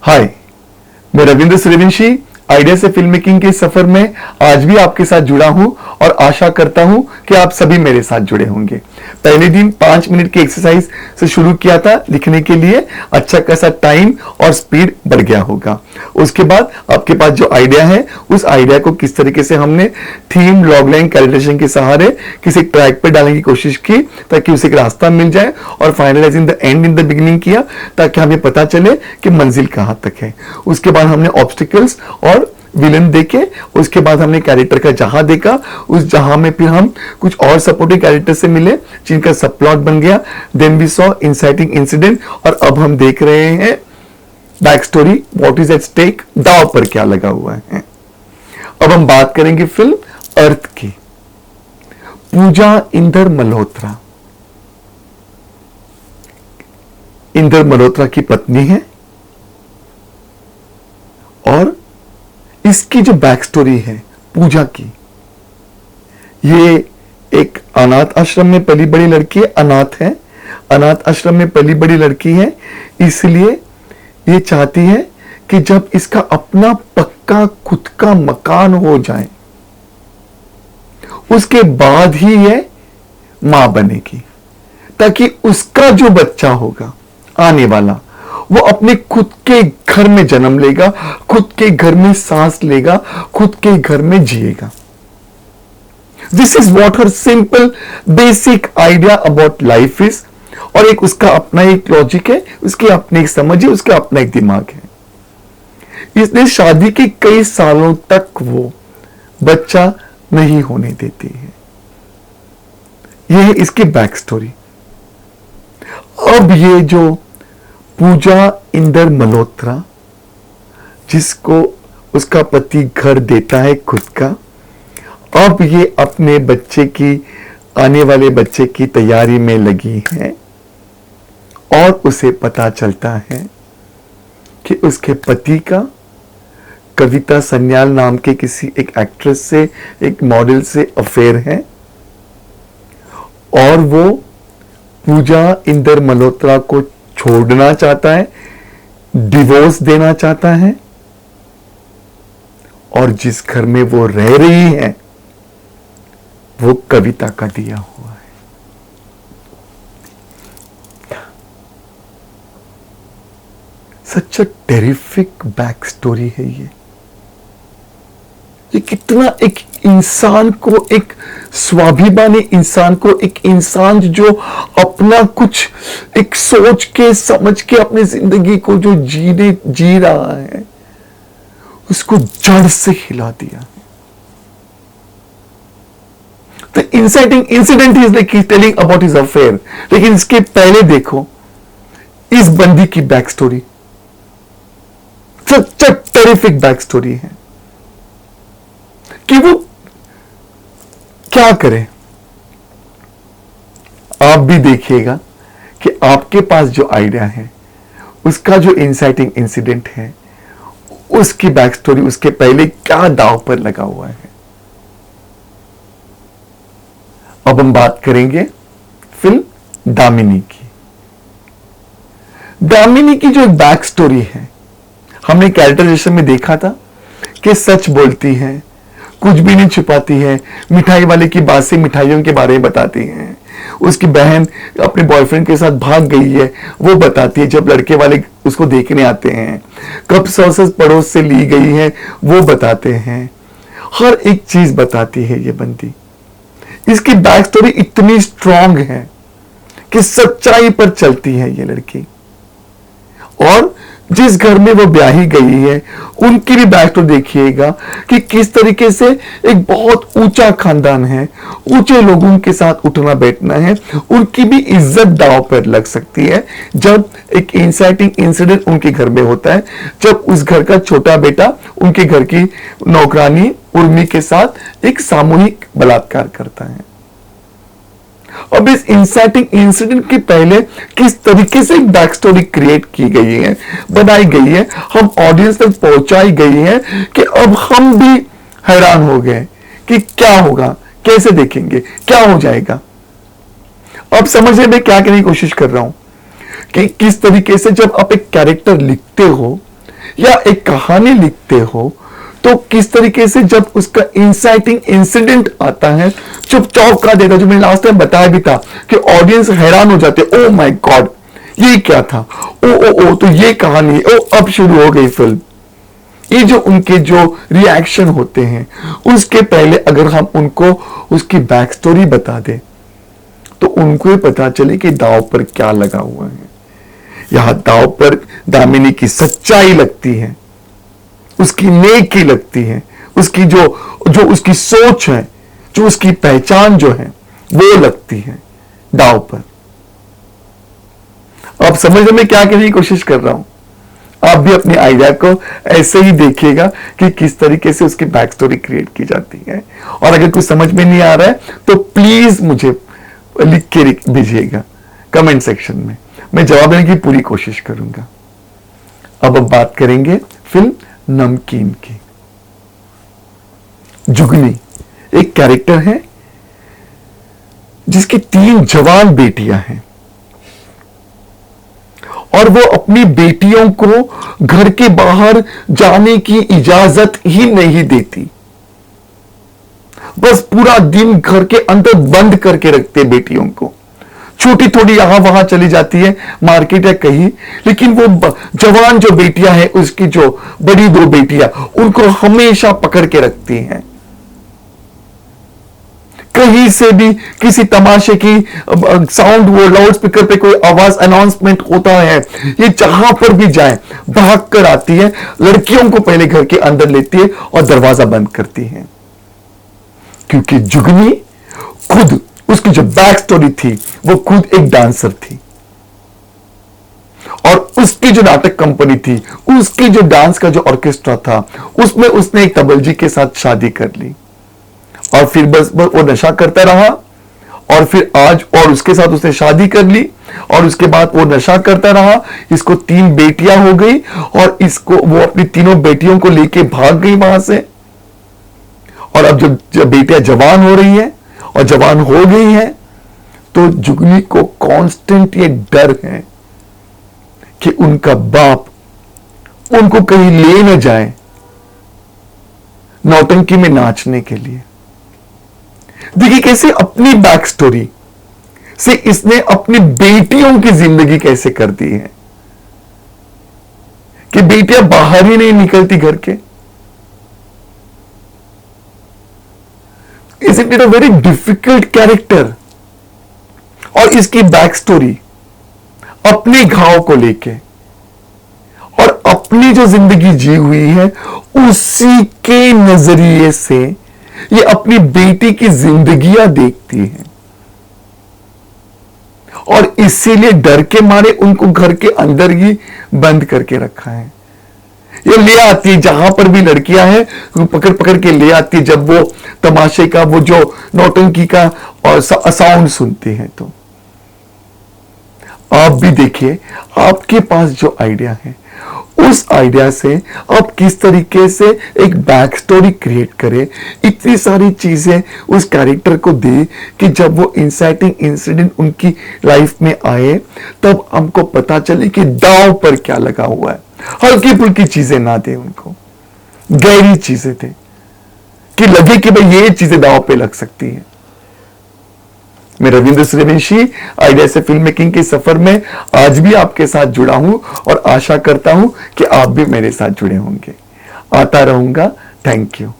हाय, मैं रविंद्र सूर्यवंशी आइडिया से film making के सफर में आज भी आपके साथ जुड़ा हूं और आशा करता हूं कि आप सभी मेरे साथ जुड़े होंगे। पहले दिन 5 मिनट की एक्सरसाइज से शुरू किया था लिखने के लिए, अच्छा खासा टाइम और स्पीड बढ़ गया होगा। उसके बाद आपके पास जो आइडिया है उस आइडिया को किस तरीके से हमने थीम, लॉगलाइन, कैलिब्रेशन के सहारे किसी ट्रैक पे डालने की कोशिश की ताकि उसे एक रास्ता मिल जाए, और finalising the end in the beginning किया ताकि हमें पता चले कि मंजिल कहां तक है। उसके बाद हमने ऑब्स्टिकल्स और विलन देखे, उसके बाद हमने कैरेक्टर का जहां देखा, उस जहां में फिर हम कुछ और सपोर्टिंग कैरेक्टर से मिले जिनका सब प्लॉट बन गया। Then we saw inciting incident, और अब हम देख रहे हैं back story, what is at stake, दांव पर क्या लगा हुआ है। अब हम बात करेंगे फिल्म अर्थ की। पूजा इंदर मल्होत्रा इंदर मल्होत्रा की पत्नी है, और इसकी जो बैक स्टोरी है पूजा की, ये एक अनाथ आश्रम में पली बड़ी लड़की है, अनाथ है, अनाथ आश्रम में पली बड़ी लड़की है, इसलिए ये चाहती है कि जब इसका अपना पक्का खुद का मकान हो जाए उसके बाद ही ये मां बनेगी, ताकि उसका जो बच्चा होगा आने वाला वो अपने खुद के घर में जन्म लेगा, खुद के घर में सांस लेगा, खुद के घर में जिएगा। This is what her simple basic idea about life is. और एक उसका अपना एक लॉजिक है, उसकी अपनी एक समझ है, उसका अपना एक दिमाग है। इसलिए शादी के कई सालों तक वो बच्चा नहीं होने देती है। यह है इसकी बैक स्टोरी। अब ये जो पूजा इंदर मल्होत्रा, जिसको उसका पति घर देता है खुद का, अब ये अपने बच्चे की, आने वाले बच्चे की तैयारी में लगी है, और उसे पता चलता है कि उसके पति का कविता सन्याल नाम के किसी एक एक्ट्रेस से, एक मॉडल से अफेयर है, और वो पूजा इंदर मल्होत्रा को छोड़ना चाहता है, डिवोर्स देना चाहता है, और जिस घर में वो रह रही है वो कविता का दिया हुआ है। सच अ टेरिफिक बैक स्टोरी है ये कितना एक इंसान को, एक स्वाभिमानी इंसान को, एक इंसान जो अपना कुछ एक सोच के समझ के अपनी जिंदगी को जो जी रहा है, उसको जड़ से हिला दिया। तो inciting incident is like telling about his affair, लेकिन इसके पहले देखो इस बंदी की back story, such a terrific back story है कि वो क्या करे। आप भी देखिएगा कि आपके पास जो आइडिया है, उसका जो इंसाइटिंग इंसिडेंट है, उसकी बैक स्टोरी, उसके पहले क्या दांव पर लगा हुआ है। अब हम बात करेंगे फिल्म दामिनी की। दामिनी की जो एक बैक स्टोरी है, हमने कैरेक्टराइजेशन में देखा था कि सच बोलती है, कुछ भी नहीं छुपाती है, मिठाई वाले की बासी मिठाइयों के बारे में बताती है, उसकी बहन अपने बॉयफ्रेंड के साथ भाग गई है वो बताती है, जब लड़के वाले उसको देखने आते हैं, कब सॉसेस पड़ोस से ली गई है वो बताते हैं, हर एक चीज बताती है ये बंदी। इसकी बैक स्टोरी इतनी स्ट्रांग है कि सच्चाई पर चलती है ये लड़की, और जिस घर में वो ब्याही गई है उनकी भी बैक स्टोरी देखिएगा कि किस तरीके से एक बहुत ऊंचा खानदान है, ऊंचे लोगों के साथ उठना बैठना है, उनकी भी इज्जत दांव पर लग सकती है जब एक इंसाइटिंग इंसिडेंट उनके घर में होता है, जब उस घर का छोटा बेटा उनके घर की नौकरानी उर्मी के साथ एक सामूहिक बलात्कार करता है। अब इस इंसाइटिंग इंसिडेंट के पहले किस तरीके से एक बैक स्टोरी क्रिएट की गई है, बनाई गई है, हम ऑडियंस तक पहुंचाई गई है कि अब हम भी हैरान हो गए कि क्या होगा, कैसे देखेंगे, क्या हो जाएगा। अब समझने में क्या करने की कोशिश कर रहा हूं कि किस तरीके से जब आप एक कैरेक्टर लिखते हो या एक कहानी लिखते हो तो किस तरीके से जब उसका इंसाइटिंग इंसिडेंट आता है, चुप चौंका देता, जो मैंने लास्ट टाइम बताया भी था कि ऑडियंस हैरान हो जाते, ओ माय गॉड ये क्या था, ओ तो ये कहानी, ओ अब शुरू हो गई फिल्म। ये जो उनके जो रिएक्शन होते हैं, उसके पहले अगर हम उनको उसकी बैक स्टोरी बता दें तो उनको ही पता चले कि दांव पर क्या लगा हुआ है। यहां दांव पर दामिनी की सच्चाई लगती है, उसकी नेकी लगती है, उसकी जो उसकी सोच है, जो उसकी पहचान जो है वो लगती है दांव पर। आप समझ में क्या कहने की कोशिश कर रहा हूं? आप भी अपने आइडिया को ऐसे ही देखिएगा कि किस तरीके से उसकी बैक स्टोरी क्रिएट की जाती है। और अगर कुछ समझ में नहीं आ रहा है तो प्लीज मुझे लिख के भेजिएगा कमेंट सेक्शन में, मैं जवाब देने की पूरी कोशिश करूंगा। अब बात करेंगे फिल्म नमकीन की। जुगनी एक कैरेक्टर है जिसकी 3 जवान बेटियां हैं और वो अपनी बेटियों को घर के बाहर जाने की इजाजत ही नहीं देती, बस पूरा दिन घर के अंदर बंद करके रखते बेटियों को। छोटी थोड़ी यहां वहां चली जाती है मार्केट या कहीं, लेकिन वो जवान जो बेटियां हैं, उसकी जो बड़ी 2 बेटियां, उनको हमेशा पकड़ के रखती हैं। कहीं से भी किसी तमाशे की साउंड, वो लाउड स्पीकर पे कोई आवाज अनाउंसमेंट होता है, ये जहां पर भी जाए भाग कर आती है, लड़कियों को पहले घर के अंदर लेती है और दरवाजा बंद करती है। क्योंकि जुगनी खुद, उसकी जो बैक स्टोरी थी, वो खुद एक डांसर थी और उसकी जो नाटक कंपनी थी, उसकी जो डांस का जो ऑर्केस्ट्रा था, उसमें उसने एक तबलजी के साथ शादी कर ली और फिर बस वो नशा करता रहा और फिर आज, और उसके साथ उसने शादी कर ली और उसके बाद वो नशा करता रहा। इसको 3 बेटियां हो गई और इसको, वो अपनी तीनों बेटियों को लेके भाग गई वहां से। और अब जब बेटियां जवान हो रही है और जवान हो गई है तो जुगनी को कांस्टेंट ये डर है कि उनका बाप उनको कहीं ले न जाए नौटंकी में नाचने के लिए। देखिए कैसे अपनी बैक स्टोरी से इसने अपनी बेटियों की जिंदगी कैसे कर दी है कि बेटियां बाहर ही नहीं निकलती घर के। Isn't it a very difficult character? और इसकी बैक स्टोरी अपने घाव को लेके और अपनी जो जिंदगी जी हुई है उसी के नजरिए से ये अपनी बेटी की जिंदगियां देखती है और इसीलिए डर के मारे उनको घर के अंदर ही बंद करके रखा है। ये ले आती है जहां पर भी लड़कियां हैं, पकड़ पकड़ के ले आती है जब वो तमाशे का, वो जो नौटंकी का और साउंड सुनती है। तो आप भी देखिए आपके पास जो आइडिया है उस आइडिया से आप किस तरीके से एक बैक स्टोरी क्रिएट करें, इतनी सारी चीजें उस कैरेक्टर को दे कि जब वो इंसाइटिंग इंसिडेंट उनकी लाइफ में आए तब हमको पता चले कि दांव पर क्या लगा हुआ है। हल्की फुल्की चीजें ना दे उनको, गहरी चीजें दे कि लगे कि भाई ये चीजें दांव पे लग सकती है। मैं रविंद्र सूर्यवंशी आइडिया से फिल्म मेकिंग के सफर में आज भी आपके साथ जुड़ा हूं और आशा करता हूं कि आप भी मेरे साथ जुड़े होंगे। आता रहूंगा। Thank you.